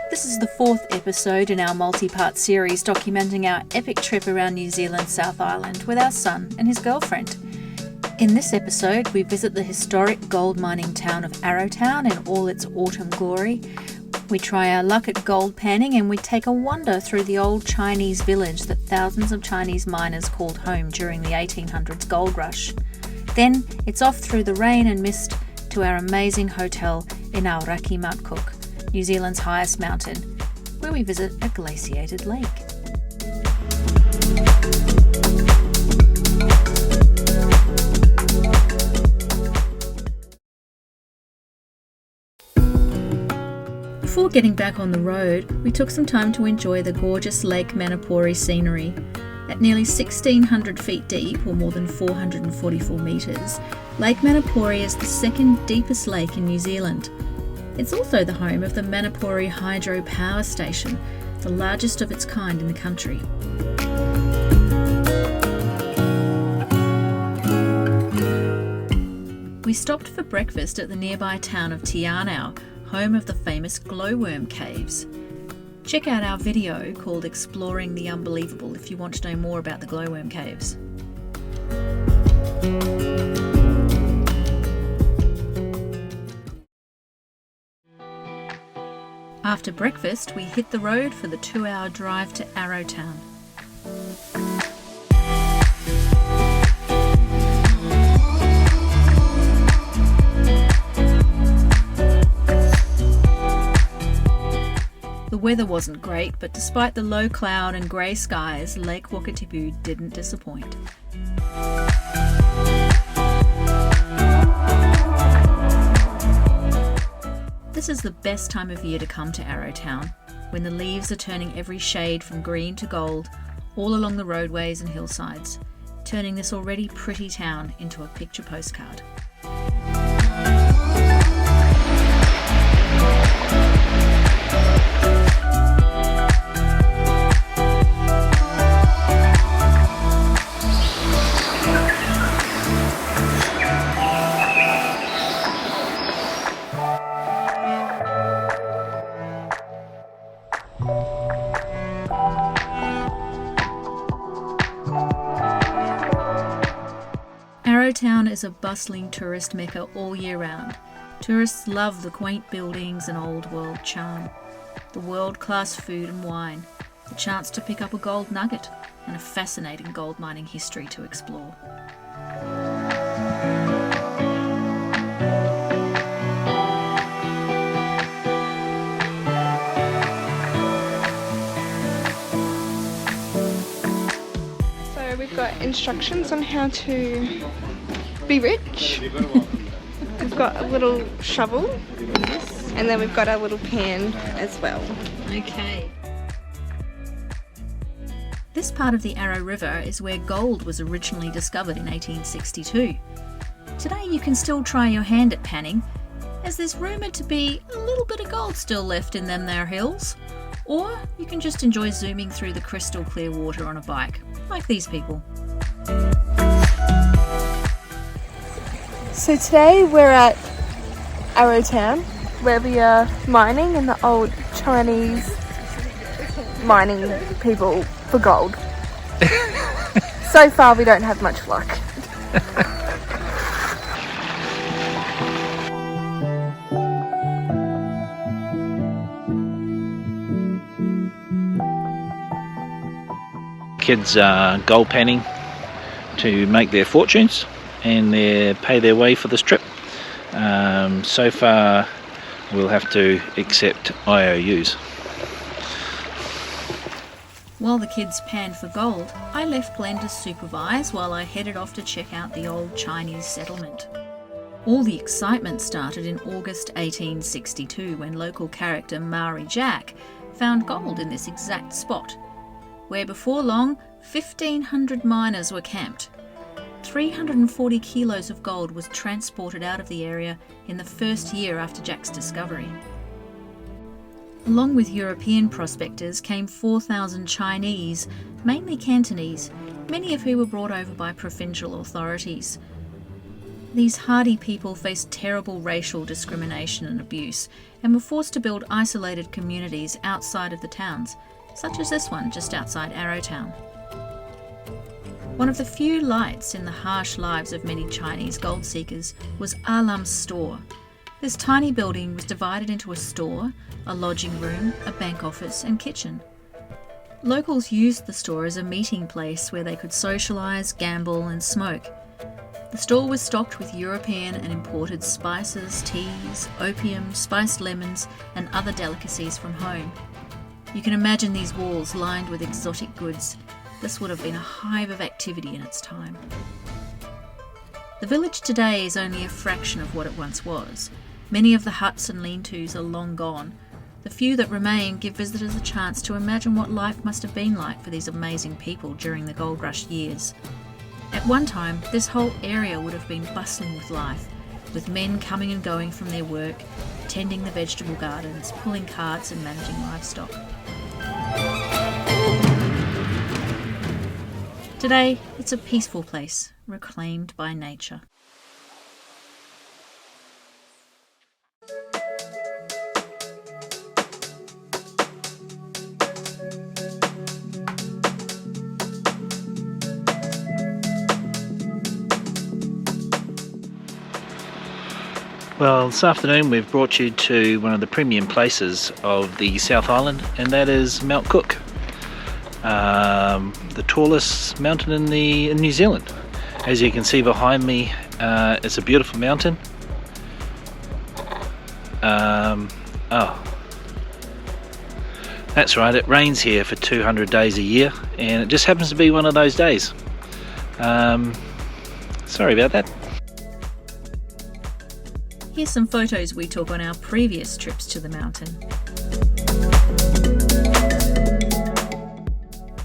This is the fourth episode in our multi-part series documenting our epic trip around New Zealand's South Island with our son and his girlfriend. In this episode, we visit the historic gold mining town of Arrowtown in all its autumn glory. We try our luck at gold panning and we take a wander through the old Chinese village that thousands of Chinese miners called home during the 1800s gold rush. Then it's off through the rain and mist to our amazing hotel in Aoraki National, New Zealand's highest mountain, where we visit a glaciated lake. Before getting back on the road, we took some time to enjoy the gorgeous Lake Manapouri scenery. At nearly 1,600 feet deep, or more than 444 metres, Lake Manapouri is the second deepest lake in New Zealand. It's also the home of the Manapouri Hydro Power Station, the largest of its kind in the country. We stopped for breakfast at the nearby town of Tianau, home of the famous glowworm caves. Check out our video called Exploring the Unbelievable if you want to know more about the glowworm caves. After breakfast, we hit the road for the 2-hour drive to Arrowtown. The weather wasn't great, but despite the low cloud and grey skies, Lake Wakatipu didn't disappoint. This is the best time of year to come to Arrowtown, when the leaves are turning every shade from green to gold all along the roadways and hillsides, turning this already pretty town into a picture postcard. Arrowtown is a bustling tourist mecca all year round. Tourists love the quaint buildings and old world charm, the world-class food and wine, the chance to pick up a gold nugget, and a fascinating gold mining history to explore. So we've got instructions on how to be rich. We've got a little shovel and then we've got our little pan as well. Okay. This part of the Arrow River is where gold was originally discovered in 1862. Today you can still try your hand at panning, as there's rumoured to be a little bit of gold still left in them there hills. Or you can just enjoy zooming through the crystal clear water on a bike, like these people. So today we're at Arrowtown, where we are mining in the old Chinese mining people for gold. So far we don't have much luck. Kids are gold panning to make their fortunes and pay their way for this trip. So far we'll have to accept IOUs. While the kids panned for gold, I left Glenn to supervise while I headed off to check out the old Chinese settlement. All the excitement started in August 1862 when local character Maori Jack found gold in this exact spot, where before long 1,500 miners were camped. 340 kilos of gold was transported out of the area in the first year after Jack's discovery. Along with European prospectors came 4,000 Chinese, mainly Cantonese, many of who were brought over by provincial authorities. These hardy people faced terrible racial discrimination and abuse and were forced to build isolated communities outside of the towns, such as this one just outside Arrowtown. One of the few lights in the harsh lives of many Chinese gold seekers was Alam's store. This tiny building was divided into a store, a lodging room, a bank office and kitchen. Locals used the store as a meeting place where they could socialise, gamble and smoke. The store was stocked with European and imported spices, teas, opium, spiced lemons and other delicacies from home. You can imagine these walls lined with exotic goods. This would have been a hive of activity in its time. The village today is only a fraction of what it once was. Many of the huts and lean-tos are long gone. The few that remain give visitors a chance to imagine what life must have been like for these amazing people during the gold rush years. At one time, this whole area would have been bustling with life, with men coming and going from their work, tending the vegetable gardens, pulling carts and managing livestock. Today, it's a peaceful place, reclaimed by nature. Well, this afternoon we've brought you to one of the premium places of the South Island, and that is Mount Cook, the tallest mountain in New Zealand. As you can see behind me, it's a beautiful mountain. That's right, it rains here for 200 days a year, and it just happens to be one of those days. Sorry about that. Here's some photos we took on our previous trips to the mountain.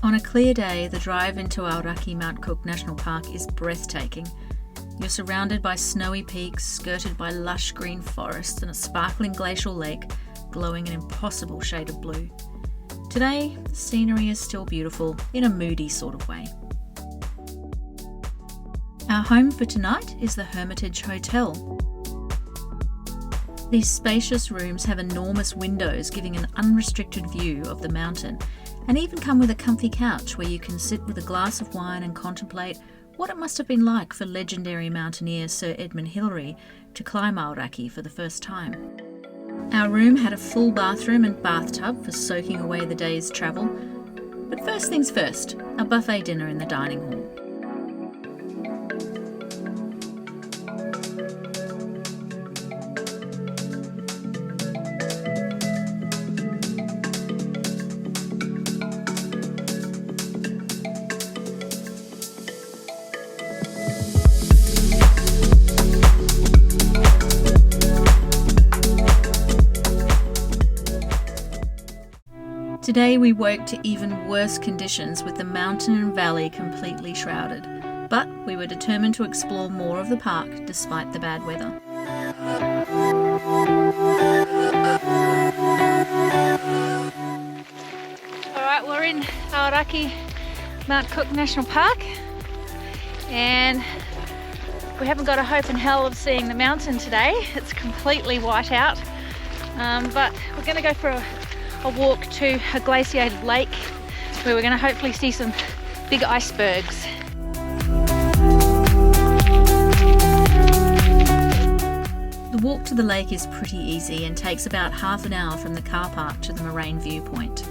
On a clear day, the drive into Aoraki National Park is breathtaking. You're surrounded by snowy peaks, skirted by lush green forests and a sparkling glacial lake glowing an impossible shade of blue. Today, the scenery is still beautiful in a moody sort of way. Our home for tonight is the Hermitage Hotel. These spacious rooms have enormous windows giving an unrestricted view of the mountain, and even come with a comfy couch where you can sit with a glass of wine and contemplate what it must have been like for legendary mountaineer Sir Edmund Hillary to climb Aoraki for the first time. Our room had a full bathroom and bathtub for soaking away the day's travel, but first things first, a buffet dinner in the dining hall. Today we woke to even worse conditions with the mountain and valley completely shrouded, but we were determined to explore more of the park despite the bad weather. Alright, we're in Aoraki Mount Cook National Park and we haven't got a hope in hell of seeing the mountain today. It's completely white out, but we're going to go for a walk to a glaciated lake where we're going to hopefully see some big icebergs. The walk to the lake is pretty easy and takes about half an hour from the car park to the moraine viewpoint.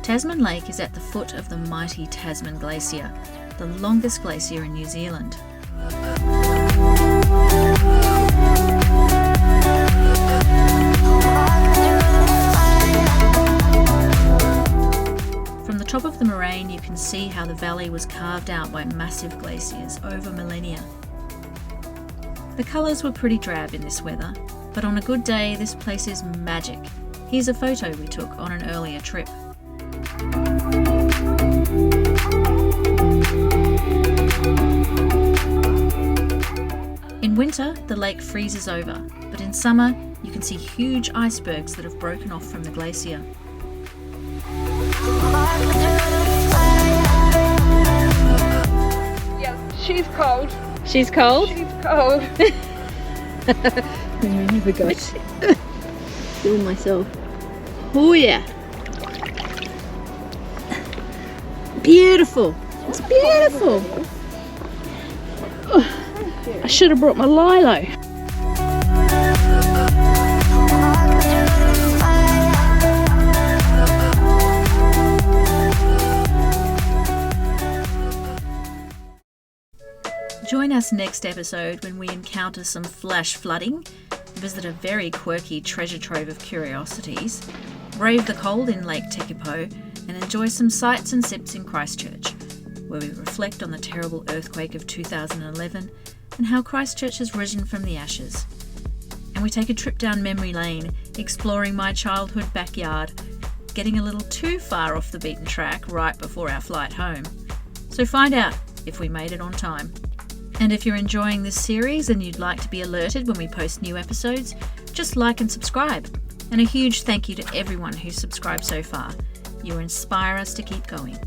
Tasman Lake is at the foot of the mighty Tasman Glacier, the longest glacier in New Zealand. From the top of the moraine you can see how the valley was carved out by massive glaciers over millennia. The colours were pretty drab in this weather. But on a good day, this place is magic. Here's a photo we took on an earlier trip. In winter, the lake freezes over, but in summer, you can see huge icebergs that have broken off from the glacier. Yes, she's cold. She's cold? She's cold. I never got feel myself. Oh yeah. Beautiful. It's beautiful. Oh, I should have brought my lilo. Join us next episode when we encounter some flash flooding, visit a very quirky treasure trove of curiosities, brave the cold in Lake Tekapo, and enjoy some sights and sips in Christchurch, where we reflect on the terrible earthquake of 2011 and how Christchurch has risen from the ashes. And we take a trip down memory lane, exploring my childhood backyard, getting a little too far off the beaten track right before our flight home. So find out if we made it on time. And if you're enjoying this series and you'd like to be alerted when we post new episodes, just like and subscribe. And a huge thank you to everyone who's subscribed so far. You inspire us to keep going.